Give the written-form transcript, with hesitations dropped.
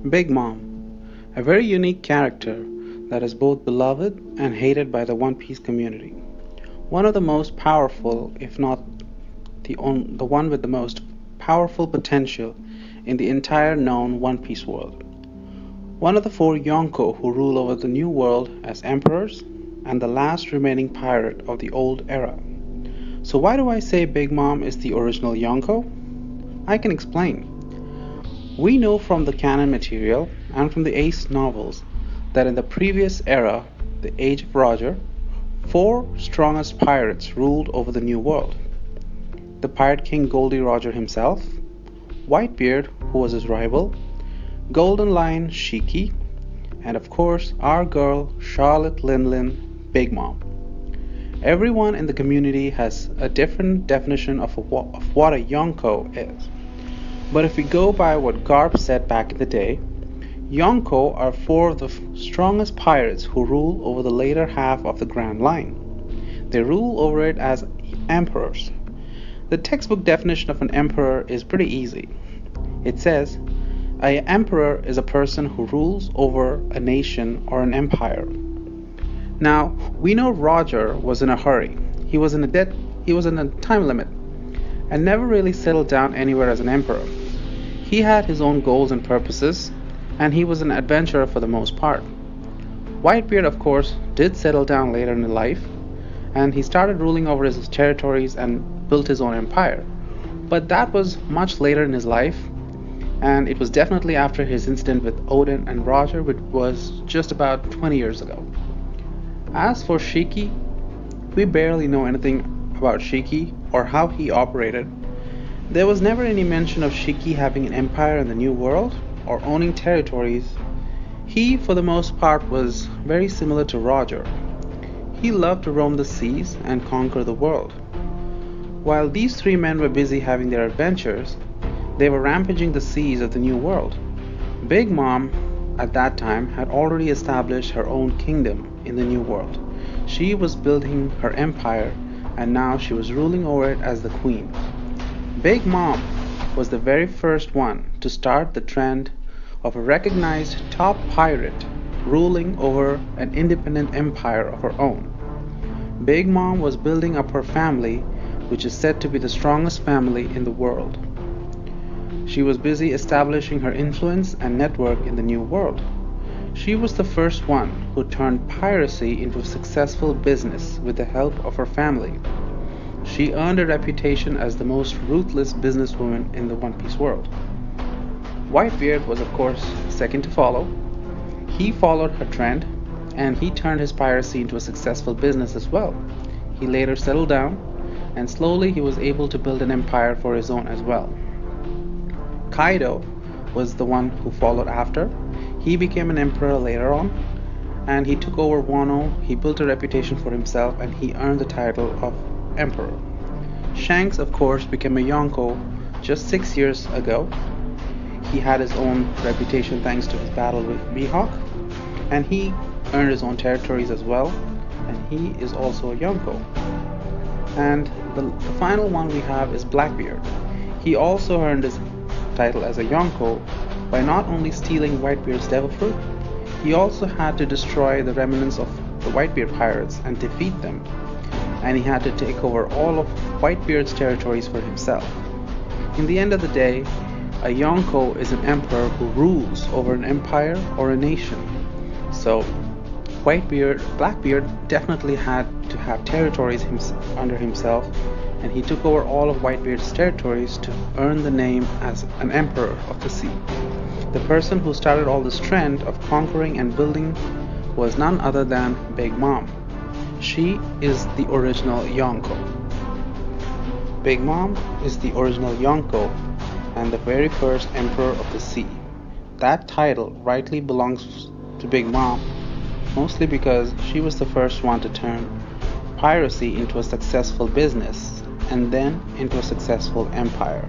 Big Mom, a very unique character that is both beloved and hated by the One Piece community. One of the most powerful, if not the one with the most powerful potential in the entire known One Piece world. One of the four Yonko who rule over the New World as emperors, and the last remaining pirate of the old era. So why do I say Big Mom is the original Yonko? I can explain. We know from the canon material and from the Ace novels that in the previous era, the Age of Roger, four strongest pirates ruled over the New World. The Pirate King Goldie Roger himself, Whitebeard, who was his rival, Golden Lion Shiki, and of course our girl Charlotte Lin Big Mom. Everyone in the community has a different definition of what a Yonko is. But if we go by what Garp said back in the day, Yonko are four of the strongest pirates who rule over the later half of the Grand Line. They rule over it as emperors. The textbook definition of an emperor is pretty easy. It says, an emperor is a person who rules over a nation or an empire. Now, we know Roger was in a hurry. He was in a time limit and never really settled down anywhere as an emperor. He had his own goals and purposes, and he was an adventurer for the most part. Whitebeard, of course, did settle down later in life, and he started ruling over his territories and built his own empire. But that was much later in his life, and it was definitely after his incident with Odin and Roger, which was just about 20 years ago. As for Shiki, we barely know anything about Shiki or how he operated. There was never any mention of Shiki having an empire in the New World or owning territories. He, for the most part, was very similar to Roger. He loved to roam the seas and conquer the world. While these three men were busy having their adventures, they were rampaging the seas of the New World. Big Mom, at that time, had already established her own kingdom in the New World. She was building her empire, and now she was ruling over it as the queen. Big Mom was the very first one to start the trend of a recognized top pirate ruling over an independent empire of her own. Big Mom was building up her family, which is said to be the strongest family in the world. She was busy establishing her influence and network in the New World. She was the first one who turned piracy into a successful business with the help of her family. She earned a reputation as the most ruthless businesswoman in the One Piece world. Whitebeard was, of course, second to follow. He followed her trend, and he turned his piracy into a successful business as well. He later settled down, and slowly he was able to build an empire for his own as well. Kaido was the one who followed after. He became an emperor later on, and he took over Wano. He built a reputation for himself, and he earned the title of emperor. Shanks, of course, became a Yonko just 6 years ago. He had his own reputation thanks to his battle with Mihawk, and he earned his own territories as well, and he is also a Yonko. And the final one we have is Blackbeard. He also earned his title as a Yonko by not only stealing Whitebeard's devil fruit, he also had to destroy the remnants of the Whitebeard pirates and defeat them, and he had to take over all of Whitebeard's territories for himself. In the end of the day, a Yonko is an emperor who rules over an empire or a nation. So Blackbeard definitely had to have territories under himself, and he took over all of Whitebeard's territories to earn the name as an emperor of the sea. The person who started all this trend of conquering and building was none other than Big Mom. She is the original Yonko. Big Mom is the original Yonko and the very first emperor of the sea. That title rightly belongs to Big Mom, mostly because she was the first one to turn piracy into a successful business and then into a successful empire.